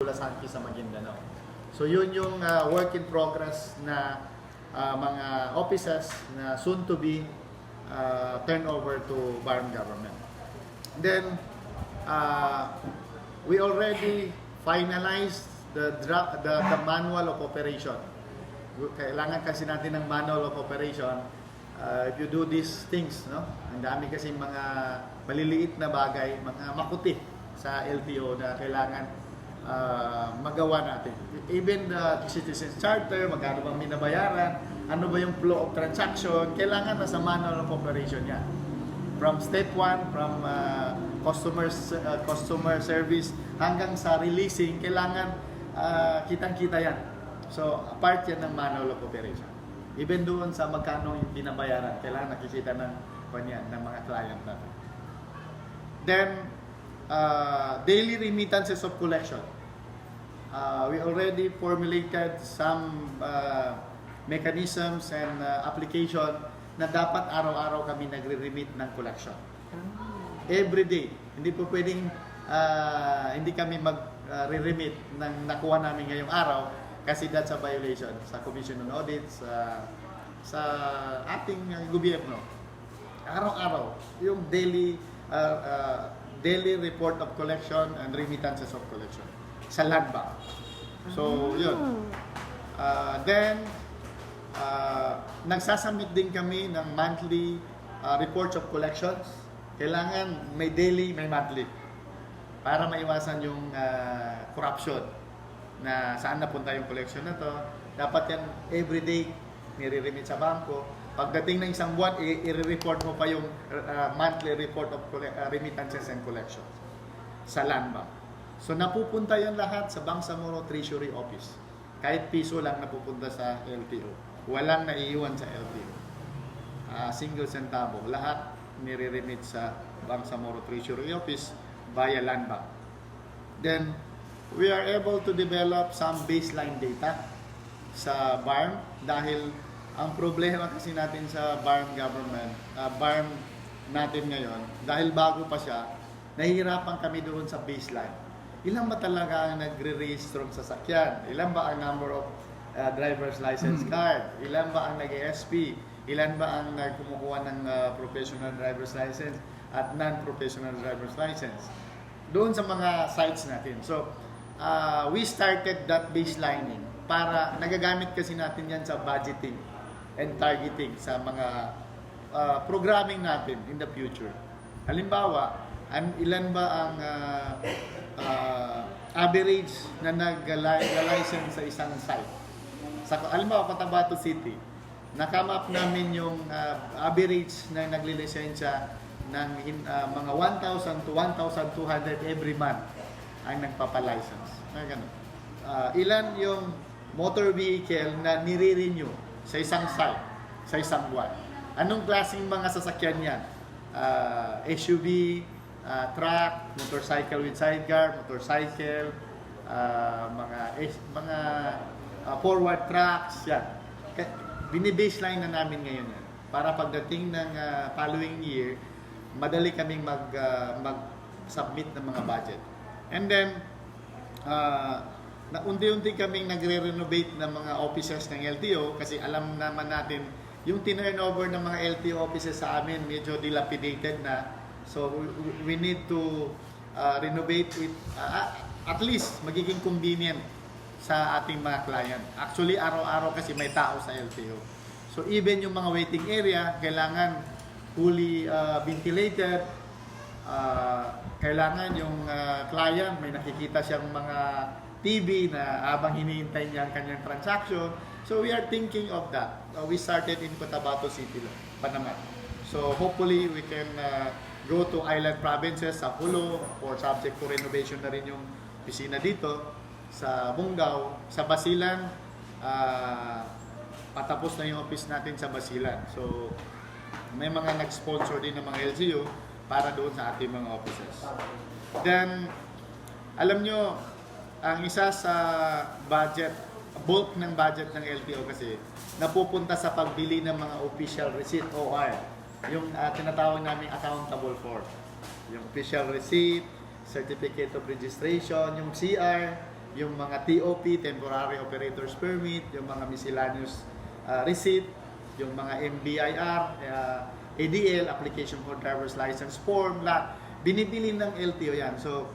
Colasanqui sa Maguindanao. So yun yung work in progress na mga offices na soon to be turned over to BARM government. Then, we already finalized the manual of operation. Kailangan kasi natin ng manual of operation. If you do these things, no? Ang dami kasi mga maliliit na bagay, mga makuti sa LTO na kailangan magawa natin. Even the citizen charter, magkano bang minabayaran, ano ba yung flow of transaction, kailangan nasa manual of operation yan. From step 1, from customer service hanggang sa releasing, kailangan kitang-kita yan. So, part yan ng manual of operation. Even doon sa magkano yung binabayaran, kailangan nakikita ng mga client natin. Then, daily remittances of collection. We already formulated some mechanisms and application na dapat araw-araw kami nagre-remit ng collection. Every day. Hindi po pwedeng hindi kami mag-remit ng nakuha namin ngayong araw kasi that's a violation sa Commission on Audits, sa ating gobyerno. Araw-araw. Yung daily report of collection and remittances of collection sa land bank. So, yun. Then, nagsasubmit din kami ng monthly reports of collections. Kailangan may daily, may monthly para maiwasan yung corruption na saan napunta yung collection na to. Dapat yan everyday nire-remit sa bangko. Pagdating ng isang buwan, i-report mo pa yung monthly report of remittances and collections sa land bank. So napupunta yan lahat sa Bangsamoro Treasury Office. Kahit piso lang napupunta sa LTO. Walang naiiwan sa LTO. Single centavo. Lahat nire-remit sa Bangsamoro Treasury Office via land bank. Then, we are able to develop some baseline data sa BARM dahil ang problema kasi natin sa BARM government, BARM natin ngayon, dahil bago pa siya, nahihirapan kami doon sa baseline. Ilan ba talaga ang nagre-register ng sasakyan? Ilan ba ang number of driver's license card? Ilan ba ang nag-ESP? Ilan ba ang kumukuha ng professional driver's license at non-professional driver's license? Doon sa mga sites natin. So, we started that baselining para nagagamit kasi natin yan sa budgeting and targeting sa mga programming natin in the future. Halimbawa, ilan ba ang average na nag-license sa isang site? Halimbawa, Cotabato City, nakamap namin yung average na naglilisensya ng mga 1,000 to 1,200 every month ang nagpapalicense. Ilan yung motor vehicle na nire-renew sa isang site, sa isang buwan? Anong klaseng mga sasakyan yan? SUV, truck, motorcycle with sidecar, motorcycle, mga forward trucks, yan. Bini-baseline na namin ngayon yan. Para pagdating ng following year, madali kaming mag-submit ng mga budget. And then, unti-unti kaming nagre-renovate ng mga offices ng LTO kasi alam naman natin yung turnover ng mga LTO offices sa amin medyo dilapidated na. So, we need to renovate it, at least magiging convenient sa ating mga client. Actually, araw-araw kasi may tao sa LTO. So, even yung mga waiting area, kailangan fully ventilated. Kailangan yung client, may nakikita siyang mga TV na habang hinihintay niya ang kanyang transaction. So, we are thinking of that. We started in Cotabato City pa naman. So, hopefully, we can go to island provinces sa Hulo or subject to renovation na rin yung opisina dito sa Bungaw, sa Basilan. Patapos na yung office natin sa Basilan. So, may mga nag-sponsor din ng mga LGU para doon sa ating mga offices. Then, alam nyo, ang isa sa budget, bulk ng budget ng LTO kasi, napupunta sa pagbili ng mga official receipt, OR. Yung tinatawag namin accountable for. Yung official receipt, certificate of registration, yung CR, yung mga TOP, Temporary Operators Permit, yung mga miscellaneous receipt, yung mga MBIR, ADL, Application for Driver's License Form, lahat. Binibili ng LTO yan. So,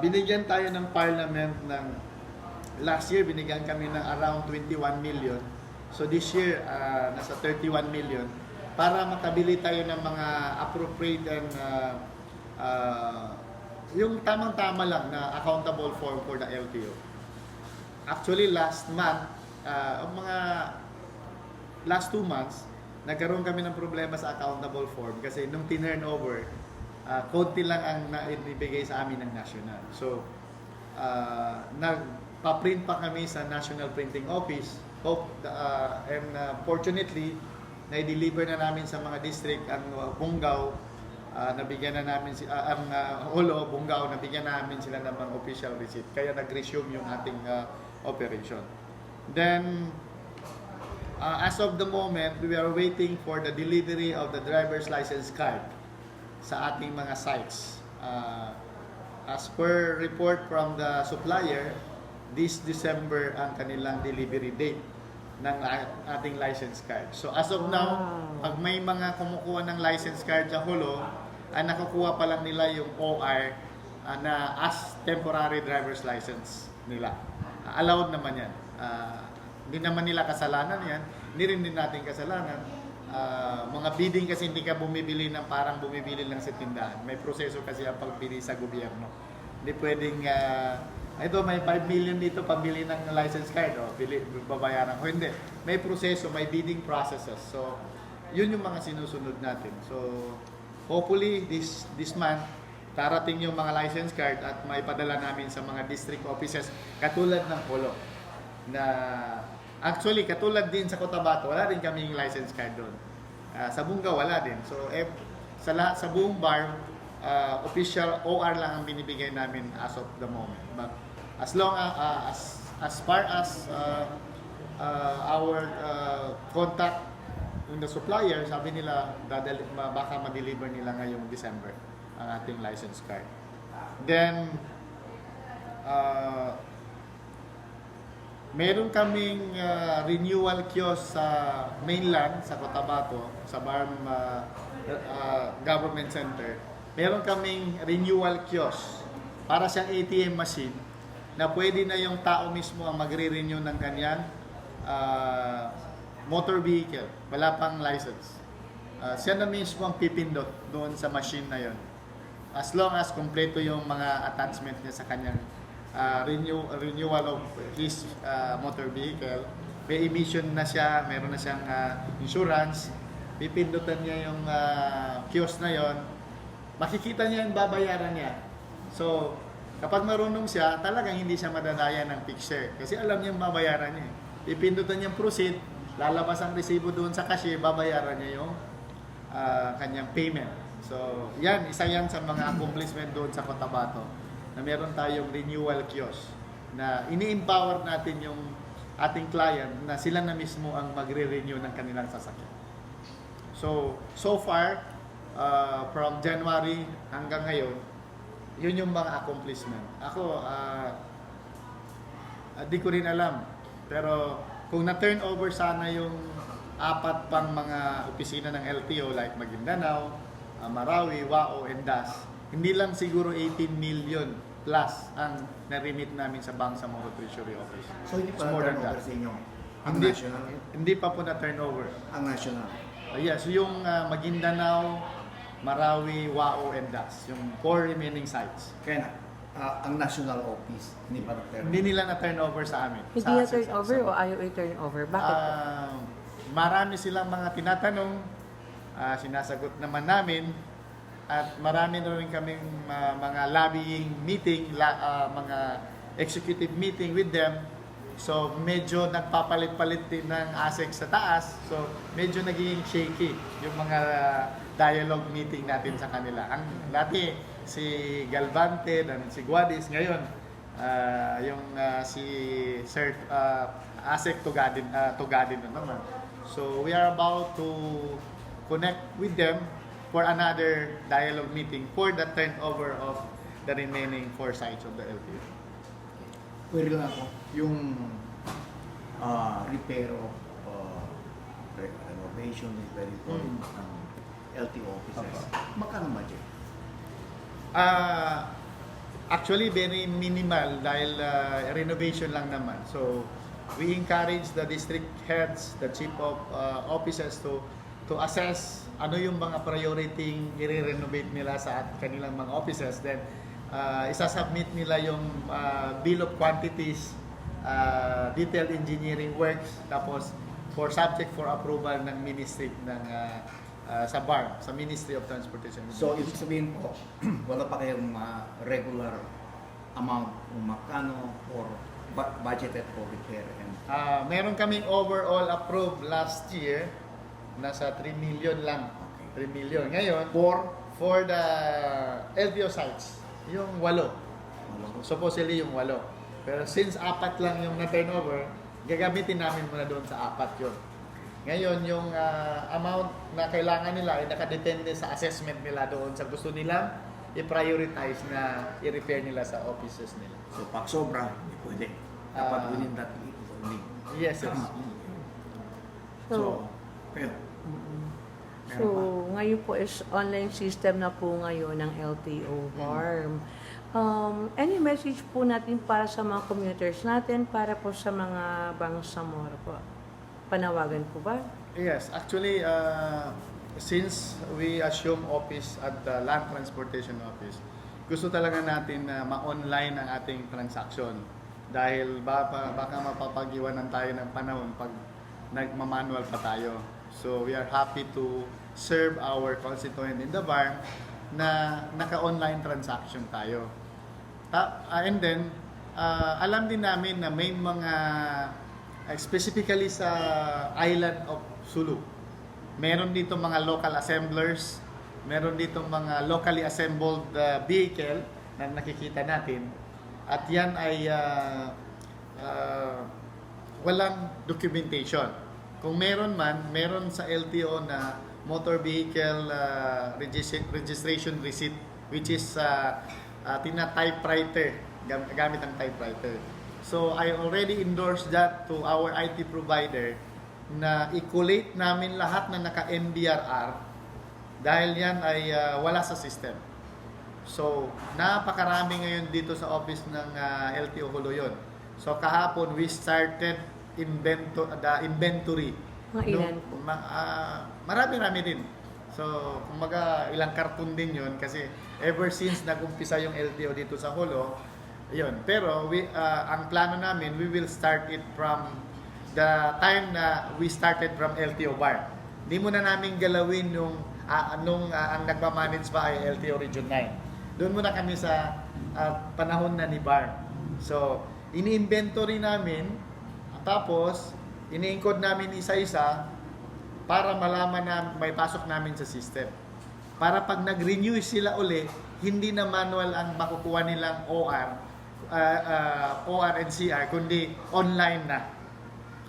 binigyan tayo ng Parliament ng last year, binigyan kami ng around 21 million. So, this year, nasa 31 million para makabili tayo ng mga appropriate and yung tamang-tama lang na accountable form for the LTO. Actually, last month, last 2 months, nagkaroon kami ng problema sa accountable form kasi nung tinurnover, konti lang ang naibigay sa amin ng national. So, nagpa-print pa kami sa National Printing Office. And fortunately, na-deliver na namin sa mga district ang Bungaw, nabigyan na namin ang Holo, Bungaw, nabigyan namin sila ng mga official receipt. Kaya nag-resume yung ating operation. Then, as of the moment, we are waiting for the delivery of the driver's license card sa ating mga sites. As per report from the supplier, this December ang kanilang delivery date ng ating license card. So as of now, pag may mga kumukuha ng license card sa Holo, nakukuha pa lang nila yung OR na as temporary driver's license nila. Allowed naman yan. Hindi naman nila kasalanan yan. Hindi rin din natin kasalanan. Mga bidding kasi hindi ka bumibili ng parang bumibili lang sa tindahan. May proseso kasi ang pagbili sa gobyerno. Hindi pwedeng ito may 5 million dito pambili ng license card babayaran ko. Hindi. May proseso, may bidding processes. So, yun yung mga sinusunod natin. So, hopefully this month darating yung mga license card at may padala namin sa mga district offices katulad ng Polo. Na actually katulad din sa Cotabato, wala din kaming license card doon. Sa Bunga wala din. So, sa buong bar, official OR lang ang binibigay namin as of the moment. But as long as far as our contact with the supplier, sabi nila baka ma-deliver nila ngayong December ang ating license card. Then meron kaming renewal kiosk sa mainland, sa Cotabato, sa Barm Government Center. Meron kaming renewal kiosk para siyang ATM machine na pwede na yung tao mismo ang magre-renew ng kanyang motor vehicle. Wala pang license. Siya na mismo ang pipindot doon sa machine na yon. As long as kompleto yung mga attachment niya sa kanyang renewal of his motor vehicle, may emission na siya, meron na siyang insurance, pipindutan niya yung kiosk na yon, makikita niya yung babayaran niya. So, kapag marunong siya, talagang hindi siya madadaya ng picture. Kasi alam niya yung babayaran niya. Pipindutan niya yung proceed, lalabas ang resibo doon sa cashier, babayaran niya yung kanyang payment. So, yan, isa yan sa mga accomplishment doon sa Cotabato na meron tayong renewal kiosk na ini-empower natin yung ating client na sila na mismo ang magre-renew ng kanilang sasakyan. So far, from January hanggang ngayon, yun yung mga accomplishment. Ako, di ko rin alam. Pero kung na-turn over sana yung 4 pang mga opisina ng LTO like Maguindanao, Marawi, Wao, and Das, hindi lang siguro 18 million plus ang na-remit namin sa Bangsamoro Treasury Office. So hindi pa na-turnover sa inyo? Ang national? Hindi pa po na-turnover. Ang national? Yes, yung Maguindanao, Marawi, Wao, and Das. Yung 4 remaining sites. Kaya ang national office, hindi pa na-turnover? Hindi nila na-turnover sa amin. Hindi na-turnover o ayaw i-turnover? Bakit? Marami silang mga tinatanong, sinasagot naman namin, at marami na rin kaming mga lobbying meeting, mga executive meeting with them. So, medyo nagpapalit-palit din ng ASEC sa taas. So, medyo naging shaky yung mga dialogue meeting natin sa kanila. Ang dati, si Galvante dan si Guadis, ngayon, si Sir ASEC Tugadin na naman. So, we are about to connect with them for another dialogue meeting for the turnover of the remaining 4 sites of the LTO. query lang ako, yung repair of renovation, restoring ng LTO offices. Magkano budget? Actually, very minimal dahil renovation lang naman. So, we encourage the district heads, the chief of offices to assess ano yung mga priority i-renovate nila sa kanilang mga offices. Then, isasubmit nila yung bill of quantities, detailed engineering works, tapos subject for approval ng ministry ng sa BARM, sa Ministry of Transportation. So, ibig sabihin po, wala pa kayong regular amount kung magkano or budgeted for repair and Meron kaming overall approved last year, nasa 3 million lang. 3 million. Ngayon, for the LTO sites, yung 8. Supposedly yung 8. Pero since 4 lang yung na-turnover, gagamitin namin muna doon sa 4 yun. Ngayon, yung amount na kailangan nila ay nakadepende sa assessment nila doon sa gusto nilang i-prioritize na i-repair nila sa offices nila. so pag sobra, hindi pwede. Dapat within that only. Yes, yes. So, pero, So, ngayon po is online system na po ngayon ng LTO BARM. Any message po natin para sa mga commuters natin, para po sa mga Bangsamoro po? Panawagan po ba? Yes, actually, since we assume office at the Land Transportation Office, gusto talaga natin na ma-online ang ating transaction. Dahil baka mapapag-iwanan tayo ng panahon pag nagmamanual pa tayo. So, we are happy to serve our constituent in the BARM na naka-online transaction tayo. And then, alam din namin na may mga, specifically sa island of Sulu, meron dito mga local assemblers, meron dito mga locally assembled vehicle na nakikita natin. At yan ay walang documentation. Kung meron man, meron sa LTO na motor vehicle registration receipt, which is typewriter, gamit ang typewriter. So I already endorsed that to our IT provider na i-collate namin lahat na naka-MBRR dahil yan ay wala sa system. So napakarami ngayon dito sa office ng LTO Huluyon. So kahapon we started the inventory. Mga ilan po? Marami-rami din. So, kumaga ilang karton din yun kasi ever since nag-umpisa yung LTO dito sa Hulo, yun. Pero ang plano namin, we will start it from the time na we started from LTO BARM. Hindi muna namin galawin nung ang nagmamanage pa ay LTO Region 9. Doon muna kami sa panahon na ni BARM. So, ini-inventory namin, tapos ini-encode namin isa-isa para malaman na may pasok namin sa system. Para pag nag-renew sila uli, hindi na manual ang makukuha nilang OR and CR, kundi online na.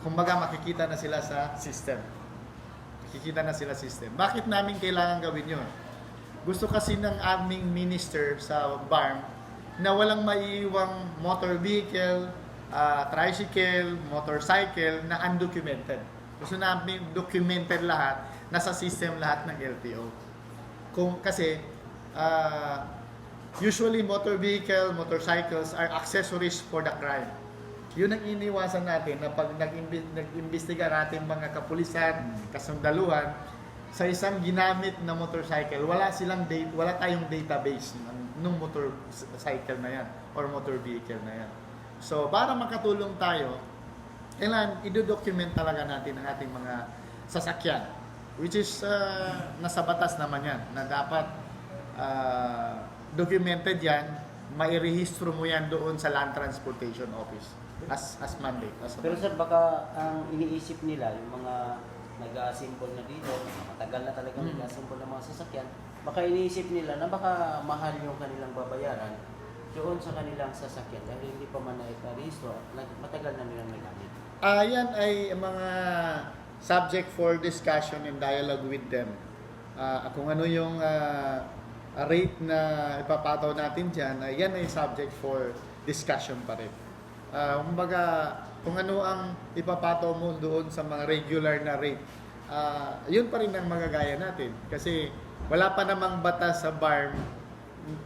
Kumbaga makikita na sila sa system. Makikita na sila sa system. Bakit namin kailangan gawin yun? Gusto kasi ng aming minister sa BARM na walang maiiwang motor vehicle, tricycle, motorcycle na undocumented. Gusto namin documented lahat, nasa system lahat ng LTO. Kasi usually motor vehicle, motorcycles are accessories for the crime. Yun ang iniwasan natin na pag nag-imbestiga natin mga kapulisan, kasundaluhan, sa isang ginamit na motorcycle, wala tayong database ng motorcycle na yan or motor vehicle na yan. So, para makatulong tayo, kailangan i-document talaga natin ang ating mga sasakyan, which is nasa batas naman yan, na dapat documented yan, mairehistro mo yan doon sa Land Transportation Office as mandate. Pero sir, baka ang iniisip nila, yung mga nag-assemble na dito, matagal na talaga nag-assemble ng mga sasakyan, baka iniisip nila na baka mahal yung kanilang babayaran doon sa kanilang sasakyan dahil hindi pa man na-rehistro at matagal na nilang nagamit. Yan ay mga subject for discussion and dialogue with them. Kung ano yung rate na ipapataw natin dyan, yan ay subject for discussion pa rin. Kumbaga, kung ano ang ipapato mo doon sa mga regular na rate, yun pa rin ang magagaya natin. Kasi wala pa namang batas sa BARM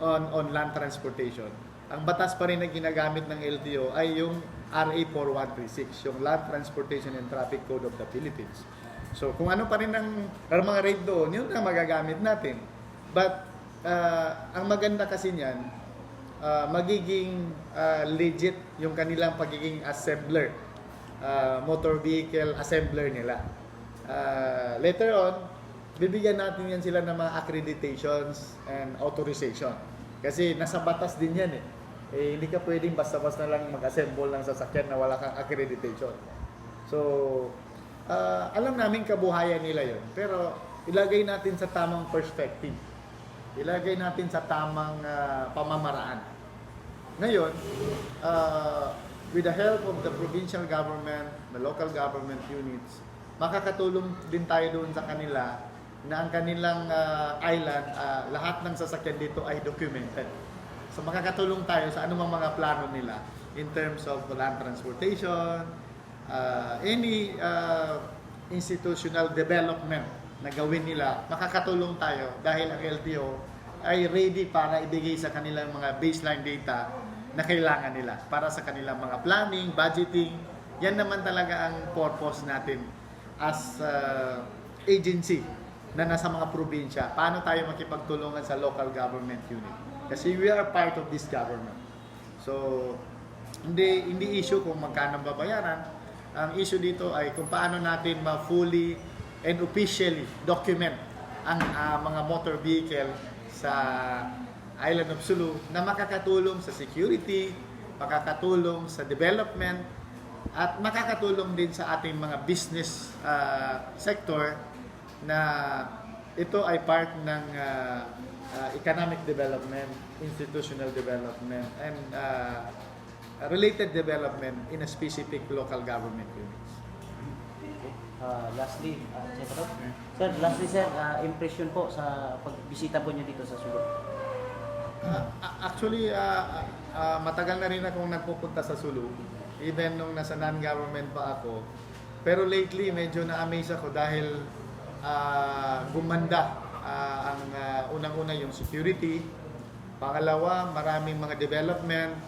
on land transportation. Ang batas pa rin na ginagamit ng LTO ay yung RA 4136, yung Land Transportation and Traffic Code of the Philippines. So kung ano pa rin ang mga rate doon, yun ang magagamit natin. But ang maganda kasi niyan, magiging legit yung kanilang pagiging assembler, motor vehicle assembler nila. Later on, bibigyan natin yan sila ng mga accreditations and authorization. Kasi nasa batas din yan hindi ka pwedeng basta-basta lang mag-assemble ng sasakyan na wala kang accreditation. So, alam namin kabuhayan nila yon, pero ilagay natin sa tamang perspective. Ilagay natin sa tamang pamamaraan. Ngayon, with the help of the provincial government, the local government units, makakatulong din tayo doon sa kanila na ang kanilang island, lahat ng sasakyan dito ay documented. So makakatulong tayo sa anumang mga plano nila in terms of land transportation, any institutional development na gawin nila, makakatulong tayo dahil ang LTO ay ready para ibigay sa kanilang mga baseline data na kailangan nila para sa kanilang mga planning, budgeting. Yan naman talaga ang purpose natin as agency na nasa mga probinsya. Paano tayo makipagtulungan sa local government unit? Kasi we are part of this government. So, hindi issue kung magkano babayaran. Ang issue dito ay kung paano natin ma-fully and officially document ang mga motor vehicle sa Island of Sulu na makakatulong sa security, makakatulong sa development, at makakatulong din sa ating mga business sector na ito ay part ng economic development, institutional development, and related development in a specific local government units. Lastly, sir, impression po sa pagbisita po niyo dito sa Sulu. Actually, matagal na rin akong nagpupunta sa Sulu, even nung nasa non-government pa ako. Pero lately, medyo na-amaze ako dahil gumanda ang unang-una yung security. Pangalawa, maraming mga development.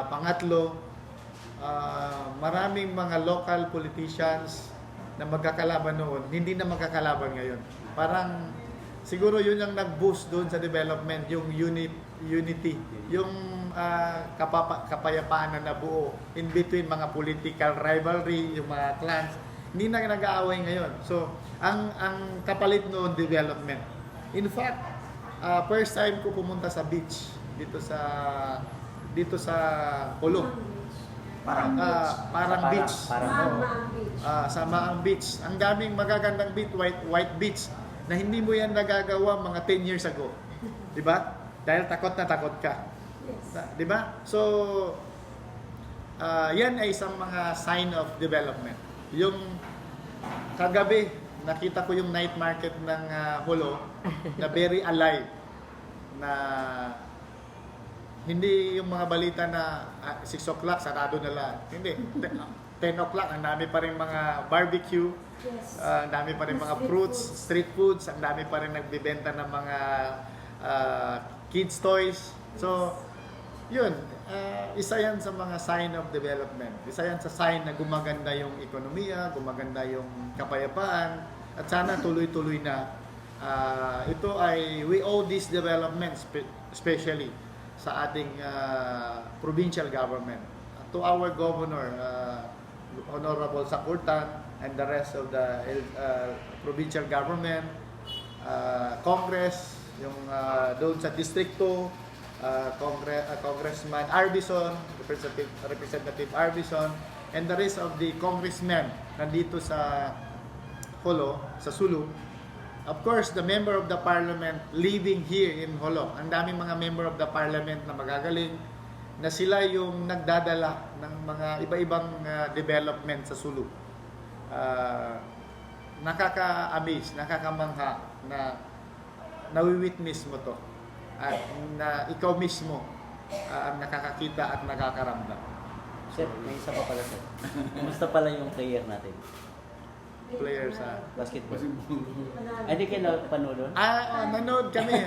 Pangatlo, maraming mga local politicians na magkakalaban noon, hindi na magkakalaban ngayon. Parang siguro yun yung nag-boost doon sa development, yung unity, yung kapayapaan na nabuo in between mga political rivalry, yung mga clans. Hindi na nag-aaway ngayon. So, ang kapalit noon, development. In fact, first time ko pumunta sa beach dito sa Polo. Parang beach. Sa Maang Beach. Ang daming magagandang beach, white beach, na hindi mo yan nagagawa mga 10 years ago. 'Di ba? Dahil takot na takot ka. Yes. 'Di ba? So, yan ay isang mga sign of development. Yung kagabi, nakita ko yung night market ng Holo na very alive. Na hindi yung mga balita na 6 o'clock, sarado na lang. Hindi. 10 o'clock, ang dami pa rin mga barbecue. Yes. Ang dami pa rin mga fruits, street foods. Ang dami pa rin nagbibenta ng mga kids toys. So, yun. Isa yan sa mga sign of development. Isa yan sa sign na gumaganda yung ekonomiya, gumaganda yung kapayapaan. At sana tuloy-tuloy na. Ito ay, we owe this development especially sa ating provincial government. To our governor, Honorable Sakurtan, and the rest of the provincial government, Congress, yung doon sa distrikto, Congressman Arbison, Representative Arbison, and the rest of the congressmen nandito sa Holo, sa Sulu. Of course, the member of the parliament living here in Holo. Ang daming mga member of the parliament na magagaling, na sila yung nagdadala ng mga iba-ibang development sa Sulu. Nakaka-amaze, nakakamangha na nawi-witness mo to. At na ikaw mismo ang nakakakita at nakakaramdam. Sir, may isa pa pala sir. Kumusta pala yung player natin? Player sa... Basketball. Ay, di kayo napanood doon? nanood kami.